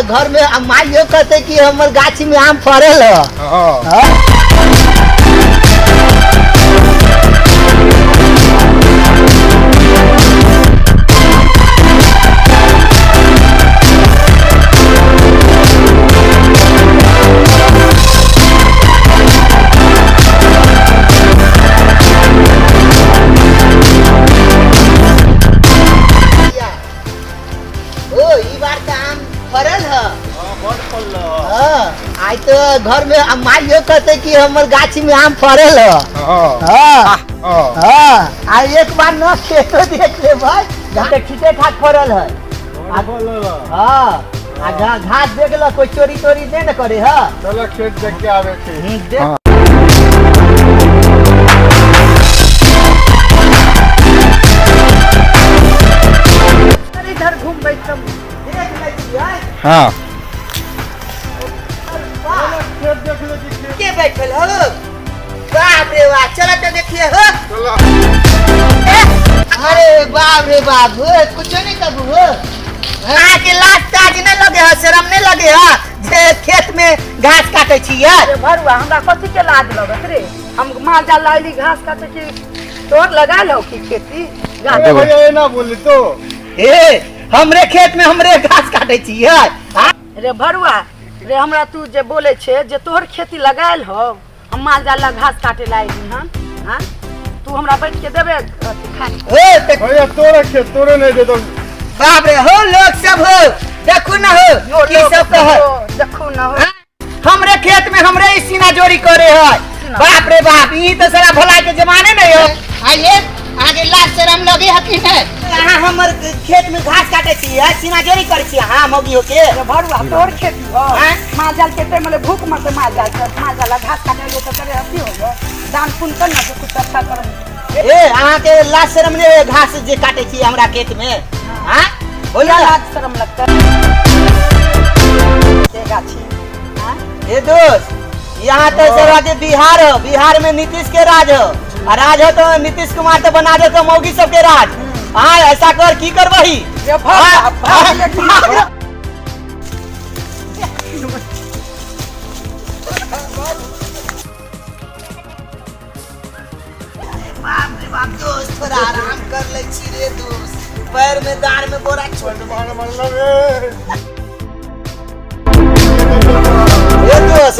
घर में माइयो कहते कि हमर गाछी में आम फरल आई तो घर में माइयो कहते कि हमर गाछी में आम फरल एक बार न खेतो देख ले भाई ठीके ठाक फरल है घास देख लो कोई चोरी चोरी नहीं न करे है। चलो खेत देख के आवे थे। इधर घूम बैठ देख ले। हाँ के बैठल हो बाप रे वाह चला तो देखिए हो अरे बाप रे बाप कुछ नहीं कबू हो आके लाज ताज नहीं लगे हो शर्म नहीं लगे हो जे खेत में घास काटे छी यार। भरुआ हमरा कथि के लाज लगत रे हम माल जाल लाइली घास काटे छी तोर लगा लो की खेती अरे भैया ये ना बोली तो हमरे खेत में हमरे घास काटे छी यार। रे भरुआ रे हमरा तू जे बोले छे जे तोहर खेती लगायल हो हम माल जाल घास काटे लाइली हन हां तू हमरा बैठ के देबे खाली भैया तोरे खेत तोरे नहीं दे दो। बाप रे हो लोग सब हो देखू ना हो की सब कह देखू ना हो हमरे खेत में हमरे ई सीना जोरी करे है बाप रे बाप ई तो सारा भलाई के जमाने नहीं हो आइए आगे लाज शर्म लगे हकी है हां हमर खेत में घास काटे छी सीना जोरी करे छी हां मोगी होके भरुआ तोर खेती हो माल जाल के ते मले भूख मत माल जाल घास काटे ले तो करे अथी हो दान पुन कर ना कुछ अच्छा कर आहा के लाज शर्म ने घास जे काटे छी हमरा खेत में हां बोला लाज शर्म लगता के गाछी हां ए दोस्त यहाँ तो सर बिहार में नीतीश के राज हो राज हो तो नीतीश कुमार तो बना दे तो मौगी सब के राज हाँ ऐसा कर की कर वही बाप दोस्त थोड़ा आराम कर ले छी रे दोस्त पैर में दाढ़ में बोरा छोड़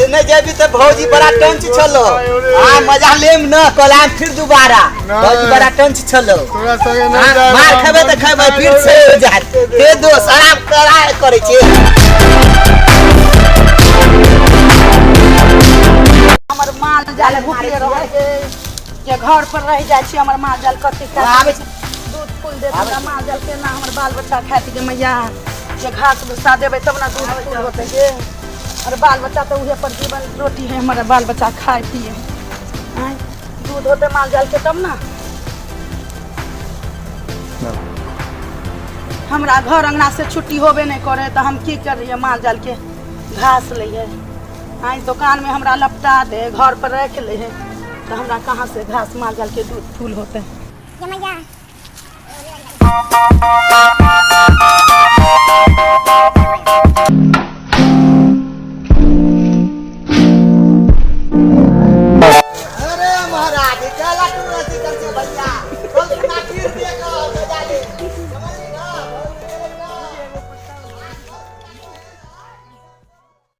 नहीं जेबी तो भौजी बड़ा टंच छलो मजा लेम न कलाम फिर दोबारा भौजी बड़ा टंच छलो मार खबे तो खबे फिर से हो जात हे दोस्त आराम कराए करे छे हमर माल जाल भूखे रहे जे घर पर रह जाय छी हमर माल जाल कते आवे दूध फूल देता माल जाल के ना हमर बाल बच्चा खाती के मैया जे घास भूसा देबे तब ना दूध फूल होते जे और बाल बच्चा तो उहे पर जीवन रोटी है हमारा बाल बच्चा खाए पिए दूध होते माल जाल के तब ना हमरा घर अंगना से छुट्टी होबे नहीं करे तो हम की करिए माल जाल के घास लिए दुकान में हमरा लपटा दे घर पर रख ले है तो हमरा कहाँ से घास माल जाल के दूध फूल होते